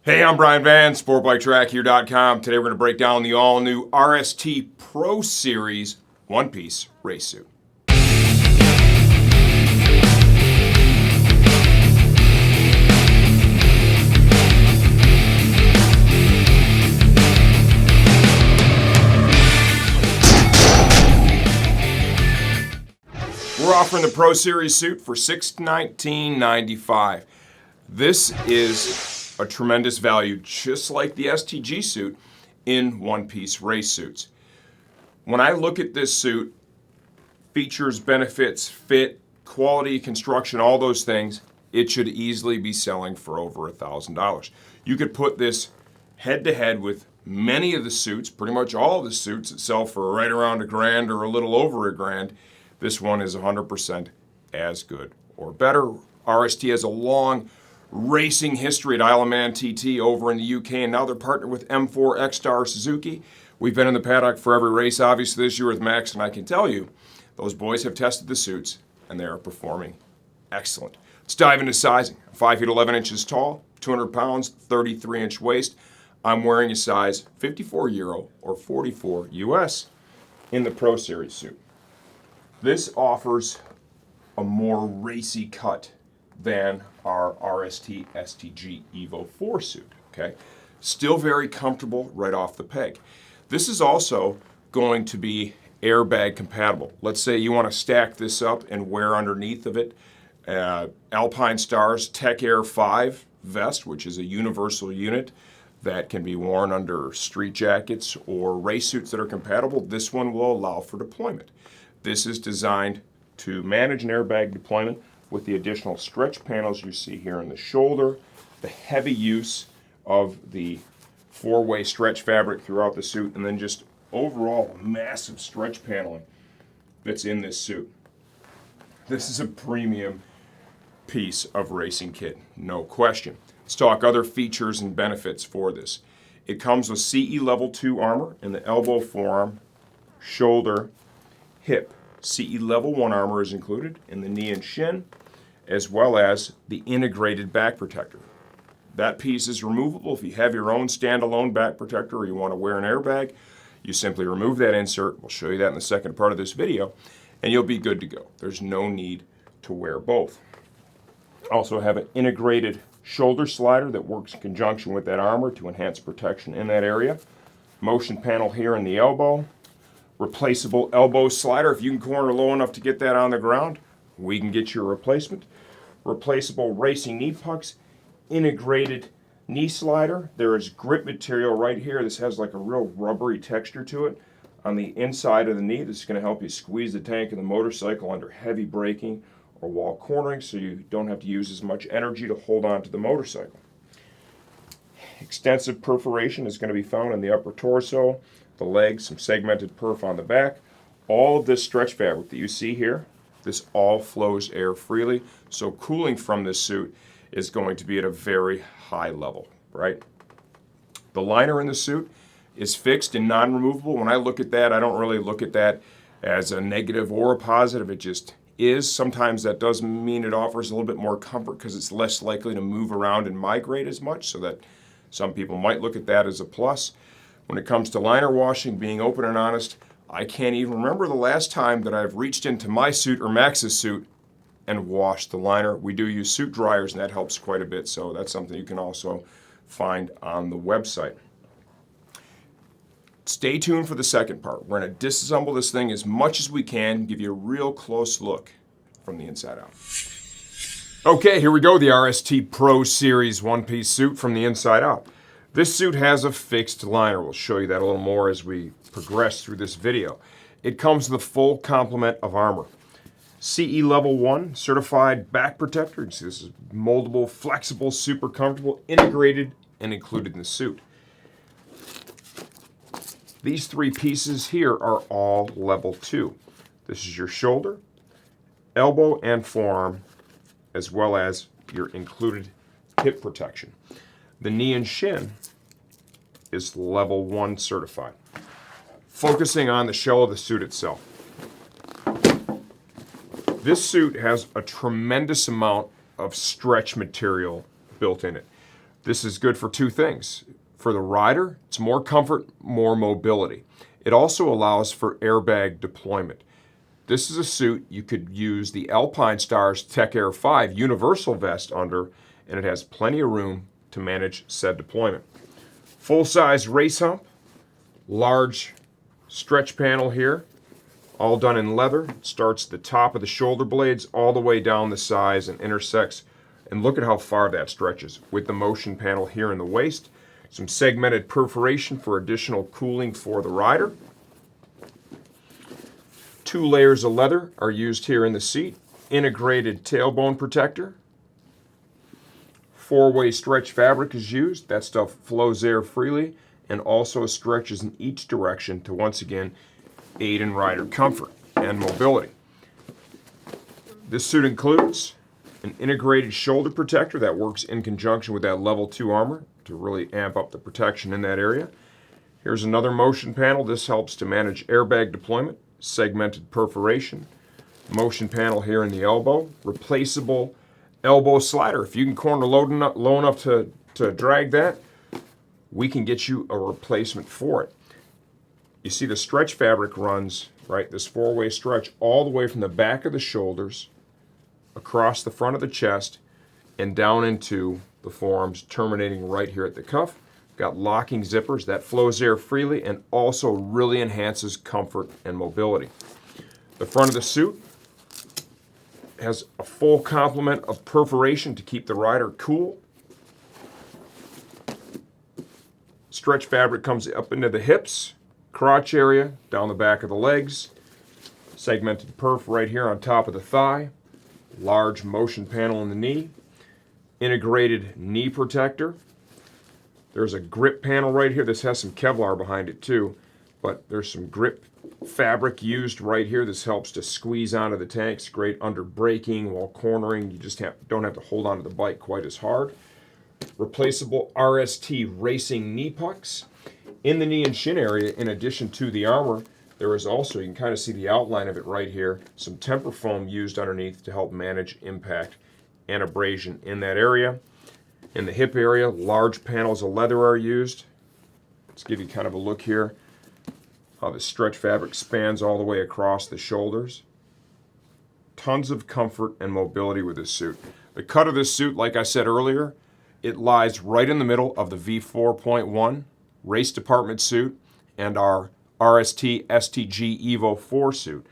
Hey, I'm Brian Van, SportbikeTrackHere.com. Today we're going to break down the all-new RST Pro Series one-piece race suit. We're offering the Pro Series suit for $619.95. This is a tremendous value, just like the STG suit, in one-piece race suits. When I look at this suit, features, benefits, fit, quality, construction, all those things, it should easily be selling for over $1,000. You could put this head-to-head with many of the suits, pretty much all of the suits that sell for right around $1,000 or a little over $1,000. This one is 100% as good or better. RST has a long racing history at Isle of Man TT over in the UK, and now they're partnered with M4 X-Star Suzuki. We've been in the paddock for every race, obviously, this year with Max, and I can tell you, those boys have tested the suits, and they are performing excellent. Let's dive into sizing. 5 feet 11 inches tall, 200 pounds, 33-inch waist. I'm wearing a size 54 Euro or 44 US in the Pro Series suit. This offers a more racy cut than our RST STG Evo 4 suit, okay? Still very comfortable right off the peg. This is also going to be airbag compatible. Let's say you want to stack this up and wear underneath of it Alpine Star's Tech Air 5 vest, which is a universal unit that can be worn under street jackets or race suits that are compatible. This one will allow for deployment. This is designed to manage an airbag deployment with the additional stretch panels you see here in the shoulder, the heavy use of the four-way stretch fabric throughout the suit, and then just overall massive stretch paneling that's in this suit. This is a premium piece of racing kit, no question. Let's talk other features and benefits for this. It comes with CE Level 2 armor in the elbow, forearm, shoulder, hip. CE Level 1 armor is included in the knee and shin, as well as the integrated back protector. That piece is removable. If you have your own standalone back protector or you want to wear an airbag, you simply remove that insert. We'll show you that in the second part of this video, and you'll be good to go. There's no need to wear both. Also have an integrated shoulder slider that works in conjunction with that armor to enhance protection in that area. Motion panel here in the elbow. Replaceable elbow slider. If you can corner low enough to get that on the ground, we can get you a replacement. Replaceable racing knee pucks, integrated knee slider. There is grip material right here. This has like a real rubbery texture to it on the inside of the knee. This is going to help you squeeze the tank of the motorcycle under heavy braking or while cornering, so you don't have to use as much energy to hold on to the motorcycle. Extensive perforation is going to be found in the upper torso, the legs, some segmented perf on the back. All of this stretch fabric that you see here, this all flows air freely, so cooling from this suit is going to be at a very high level, right? The liner in the suit is fixed and non-removable. When I look at that, I don't really look at that as a negative or a positive. It just is. Sometimes that does mean it offers a little bit more comfort because it's less likely to move around and migrate as much, so that some people might look at that as a plus. When it comes to liner washing, being open and honest, I can't even remember the last time that I've reached into my suit or Max's suit and washed the liner. We do use suit dryers, and that helps quite a bit, so that's something you can also find on the website. Stay tuned for the second part. We're going to disassemble this thing as much as we can, give you a real close look from the inside out. Okay, here we go, the RST Pro Series one-piece suit from the inside out. This suit has a fixed liner. We'll show you that a little more as we progress through this video. It comes with a full complement of armor. CE Level 1 certified back protector. You can see this is moldable, flexible, super comfortable, integrated, and included in the suit. These three pieces here are all Level 2. This is your shoulder, elbow, and forearm, as well as your included hip protection. The knee and shin is Level 1 certified. Focusing on the shell of the suit itself. This suit has a tremendous amount of stretch material built in it. This is good for two things. For the rider, it's more comfort, more mobility. It also allows for airbag deployment. This is a suit you could use the Alpine Stars Tech Air 5 universal vest under, and it has plenty of room to manage said deployment. Full-size race hump, large stretch panel here, all done in leather. It starts at the top of the shoulder blades all the way down the sides and intersects. And look at how far that stretches with the motion panel here in the waist. Some segmented perforation for additional cooling for the rider. 2 layers of leather are used here in the seat. Integrated tailbone protector. 4-way stretch fabric is used. That stuff flows air freely and also stretches in each direction to once again aid in rider comfort and mobility. This suit includes an integrated shoulder protector that works in conjunction with that level 2 armor to really amp up the protection in that area. Here's another motion panel. This helps to manage airbag deployment, segmented perforation. Motion panel here in the elbow. Replaceable elbow slider. If you can corner low enough to drag that, we can get you a replacement for it. You see the stretch fabric runs, right, this 4-way stretch all the way from the back of the shoulders, across the front of the chest, and down into the forearms, terminating right here at the cuff. Got locking zippers that flows air freely and also really enhances comfort and mobility. The front of the suit has a full complement of perforation to keep the rider cool. Stretch fabric comes up into the hips, crotch area, down the back of the legs. Segmented perf right here on top of the thigh. Large motion panel in the knee. Integrated knee protector. There's a grip panel right here. This has some Kevlar behind it too, but there's some grip fabric used right here. This helps to squeeze onto the tanks. Great under braking while cornering. You just don't have to hold onto the bike quite as hard. Replaceable RST racing knee pucks. In the knee and shin area, in addition to the armor, there is also, you can kind of see the outline of it right here, some temper foam used underneath to help manage impact and abrasion in that area. In the hip area, large panels of leather are used. Let's give you kind of a look here how the stretch fabric spans all the way across the shoulders. Tons of comfort and mobility with this suit. The cut of this suit, like I said earlier, it lies right in the middle of the V4.1 race department suit and our RST STG Evo 4 suit.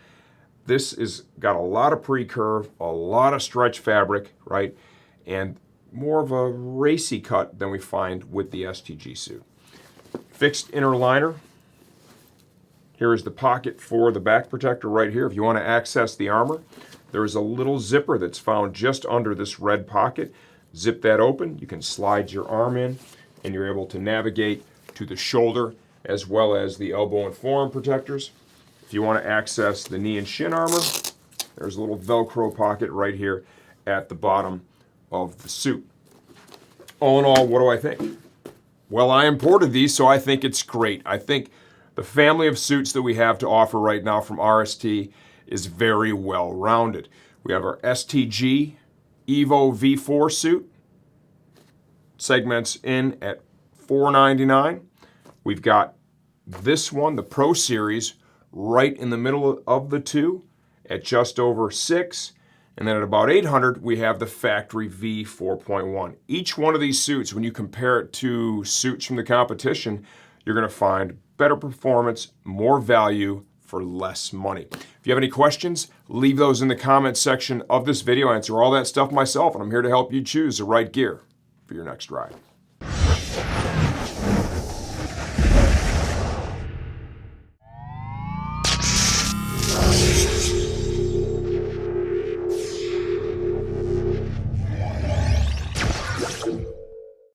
This is got a lot of pre-curve, a lot of stretch fabric, right? And more of a racy cut than we find with the STG suit. Fixed inner liner. Here is the pocket for the back protector right here. If you want to access the armor, there is a little zipper that's found just under this red pocket. Zip that open. You can slide your arm in, and you're able to navigate to the shoulder as well as the elbow and forearm protectors. If you want to access the knee and shin armor, there's a little Velcro pocket right here at the bottom of the suit. All in all, what do I think? Well, I imported these, so I think it's great. I think the family of suits that we have to offer right now from RST is very well rounded. We have our STG Evo V4 suit, segments in at $499. We've got this one, the Pro Series, right in the middle of the two at just over $6. And then at about $800, we have the factory V4.1. Each one of these suits, when you compare it to suits from the competition, you're going to find better performance, more value for less money. If you have any questions, leave those in the comments section of this video. I answer all that stuff myself, and I'm here to help you choose the right gear for your next ride.